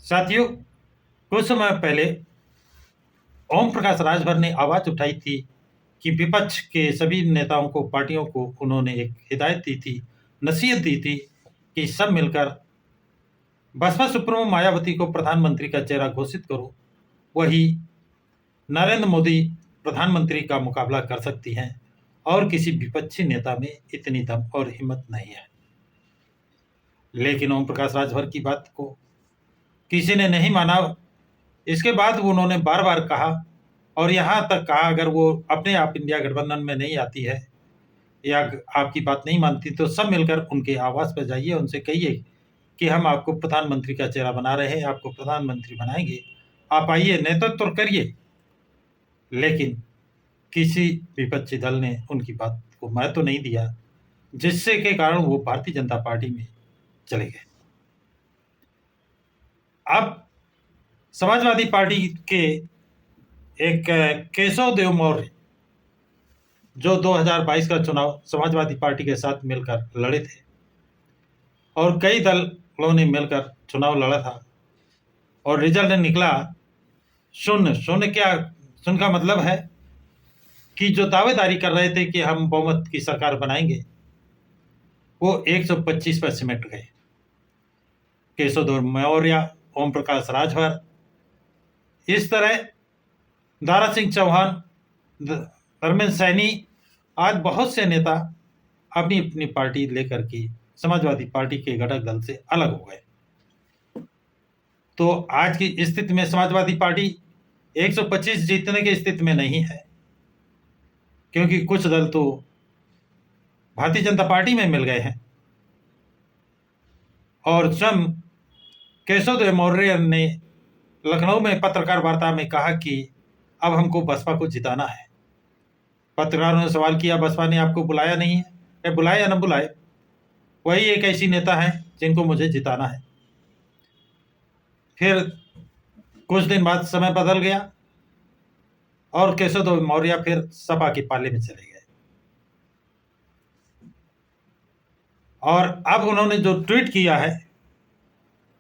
साथियों, कुछ समय पहले ओम प्रकाश राजभर ने आवाज उठाई थी कि विपक्ष के सभी नेताओं को, पार्टियों को उन्होंने एक हिदायत दी थी, नसीहत दी थी कि सब मिलकर बसपा सुप्रीमो मायावती को प्रधानमंत्री का चेहरा घोषित करो। वही नरेंद्र मोदी प्रधानमंत्री का मुकाबला कर सकती हैं और किसी विपक्षी नेता में इतनी दम और हिम्मत नहीं है। लेकिन ओम प्रकाश राजभर की बात को किसी ने नहीं माना। इसके बाद उन्होंने बार बार कहा और यहाँ तक कहा, अगर वो अपने आप इंडिया गठबंधन में नहीं आती है या आपकी बात नहीं मानती तो सब मिलकर उनके आवास पर जाइए, उनसे कहिए कि हम आपको प्रधानमंत्री का चेहरा बना रहे हैं, आपको प्रधानमंत्री बनाएंगे, आप आइए, नेतृत्व तो करिए। लेकिन किसी विपक्षी दल ने उनकी बात को महत्व नहीं दिया, जिससे के कारण वो भारतीय जनता पार्टी में चले गए। अब समाजवादी पार्टी के एक केशव देव मौर्य, जो 2022 का चुनाव समाजवादी पार्टी के साथ मिलकर लड़े थे और कई दलों ने मिलकर चुनाव लड़ा था और रिजल्ट निकला शून्य। शून्य का मतलब है कि जो दावेदारी कर रहे थे कि हम बहुमत की सरकार बनाएंगे, वो 125 पर सिमट गए। केशव देव मौर्य, ओम प्रकाश राजभर, इस तरह दारा सिंह चौहान, धर्मेंद्र सैनी, आज बहुत से नेता अपनी अपनी पार्टी लेकर के समाजवादी पार्टी के घटक दल से अलग हो गए। तो आज की स्थिति में समाजवादी पार्टी 125 जीतने की स्थिति में नहीं है, क्योंकि कुछ दल तो भारतीय जनता पार्टी में मिल गए हैं। और स्वयं केशव देव मौर्य ने लखनऊ में पत्रकार वार्ता में कहा कि अब हमको बसपा को जिताना है। पत्रकारों ने सवाल किया, बसपा ने आपको बुलाया नहीं है? बुलाए या न बुलाए, वही एक ऐसी नेता है जिनको मुझे जिताना है। फिर कुछ दिन बाद समय बदल गया और केशव देव मौर्य फिर सपा के पाले में चले गए। और अब उन्होंने जो ट्वीट किया है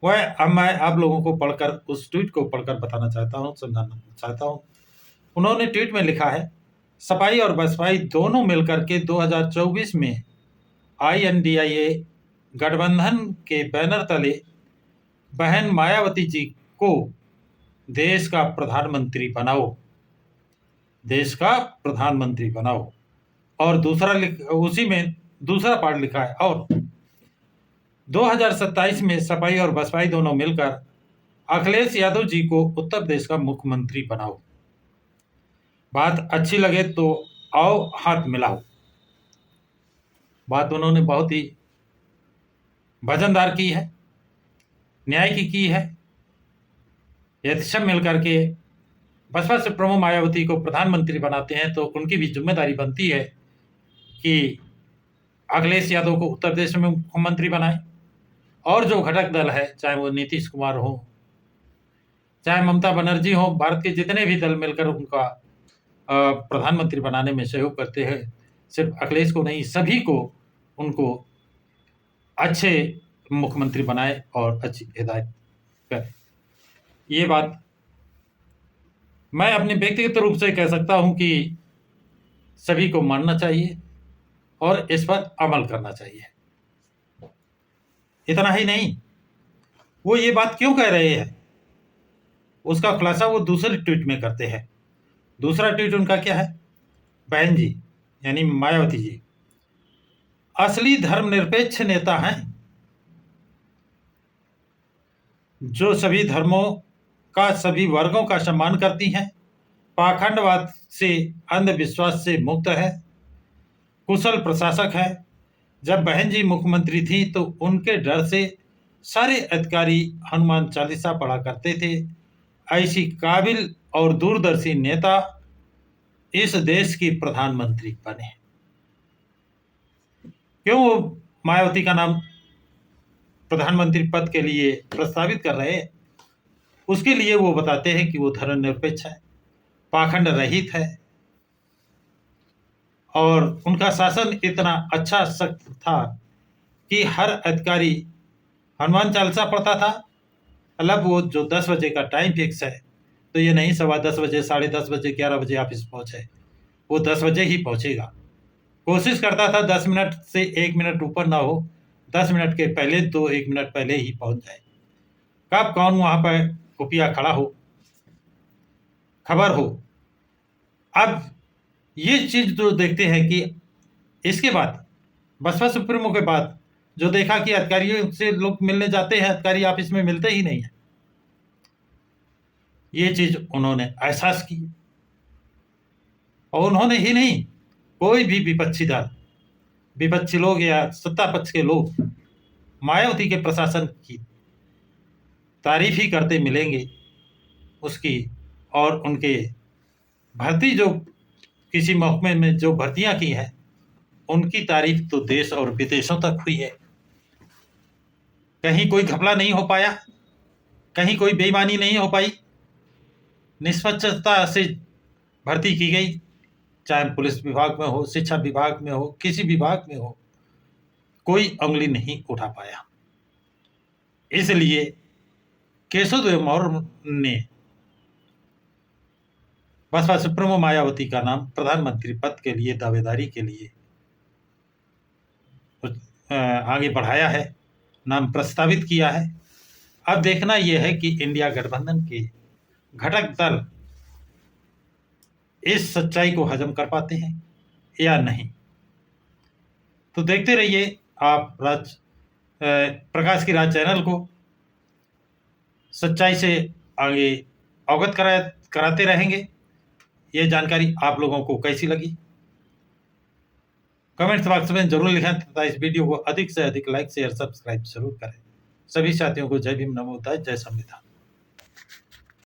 वह अब मैं आप लोगों को पढ़कर, उस ट्वीट को पढ़कर बताना चाहता हूं, समझाना चाहता हूं। उन्होंने ट्वीट में लिखा है, सपाई और बसपाई दोनों मिलकर के 2024 में INDIA गठबंधन के बैनर तले बहन मायावती जी को देश का प्रधानमंत्री बनाओ, देश का प्रधानमंत्री बनाओ। और उसी में दूसरा पार्ट लिखा है, और 2027 में सपाई और बसपाई दोनों मिलकर अखिलेश यादव जी को उत्तर प्रदेश का मुख्यमंत्री बनाओ। बात अच्छी लगे तो आओ हाथ मिलाओ। बात उन्होंने बहुत ही वजनदार की है, न्याय की है। यदि सब मिलकर के बसपा सुप्रीमो मायावती को प्रधानमंत्री बनाते हैं तो उनकी भी जिम्मेदारी बनती है कि अखिलेश यादव को उत्तर प्रदेश में मुख्यमंत्री बनाए। और जो घटक दल है, चाहे वो नीतीश कुमार हो, चाहे ममता बनर्जी हो, भारत के जितने भी दल मिलकर उनका प्रधानमंत्री बनाने में सहयोग करते हैं, सिर्फ अखिलेश को नहीं, सभी को, उनको अच्छे मुख्यमंत्री बनाए और अच्छी हिदायत करें। ये बात मैं अपने व्यक्तिगत रूप से कह सकता हूं कि सभी को मानना चाहिए और इस पर अमल करना चाहिए। इतना ही नहीं, वो ये बात क्यों कह रहे हैं उसका खुलासा वो दूसरे ट्वीट में करते हैं। दूसरा ट्वीट उनका क्या है? बहन जी यानी मायावती जी असली धर्मनिरपेक्ष नेता हैं, जो सभी धर्मों का, सभी वर्गों का सम्मान करती हैं, पाखंडवाद से, अंधविश्वास से मुक्त है, कुशल प्रशासक है। जब बहन जी मुख्यमंत्री थी तो उनके डर से सारे अधिकारी हनुमान चालीसा पढ़ा करते थे। ऐसी काबिल और दूरदर्शी नेता इस देश की प्रधानमंत्री बने। क्यों वो मायावती का नाम प्रधानमंत्री पद के लिए प्रस्तावित कर रहे हैं? उसके लिए वो बताते हैं कि वो धर्मनिरपेक्ष है, पाखंड रहित है और उनका शासन इतना अच्छा, सख्त था कि हर अधिकारी हनुमान चालीसा पढ़ता था मतलब वो जो 10 बजे का टाइम फिक्स है, तो ये नहीं 10:15 बजे, 10:30 बजे, 11 बजे ऑफिस पहुंचे, वो 10 बजे ही पहुंचेगा। कोशिश करता था 10 मिनट से 1 मिनट ऊपर ना हो, 10 मिनट के पहले तो 1 मिनट पहले ही पहुंच जाए। कब कौन वहां पर खुफिया खड़ा हो, खबर हो। अब ये चीज जो देखते हैं कि इसके बाद बसपा सुप्रीमो के बाद जो देखा कि अधिकारियों से लोग मिलने जाते हैं, अधिकारी ऑफिस में मिलते ही नहीं है, ये चीज उन्होंने एहसास की। और उन्होंने ही नहीं, कोई भी विपक्षी दल, विपक्षी लोग या सत्ता पक्ष के लोग मायावती के प्रशासन की तारीफ ही करते मिलेंगे उसकी, और उनके भर्ती जो किसी महकमे में जो भर्तियां की हैं उनकी तारीफ तो देश और विदेशों तक हुई है। कहीं कोई घपला नहीं हो पाया, कहीं कोई बेईमानी नहीं हो पाई, निष्पक्षता से भर्ती की गई, चाहे पुलिस विभाग में हो, शिक्षा विभाग में हो, किसी विभाग में हो, कोई उंगली नहीं उठा पाया। इसलिए केशवदेव मौर्य ने बसपा सुप्रीमो मायावती का नाम प्रधानमंत्री पद के लिए दावेदारी के लिए आगे बढ़ाया है, नाम प्रस्तावित किया है। अब देखना यह है कि इंडिया गठबंधन के घटक दल इस सच्चाई को हजम कर पाते हैं या नहीं। तो देखते रहिए आप प्रकाश की राज चैनल को, सच्चाई से आगे अवगत कराते रहेंगे। ये जानकारी आप लोगों को कैसी लगी, कमेंट्स बॉक्स में जरूर लिखें तथा इस वीडियो को अधिक से अधिक लाइक शेयर सब्सक्राइब जरूर करें। सभी साथियों को जय भीम, नमो बुद्धाय, जय संविधान।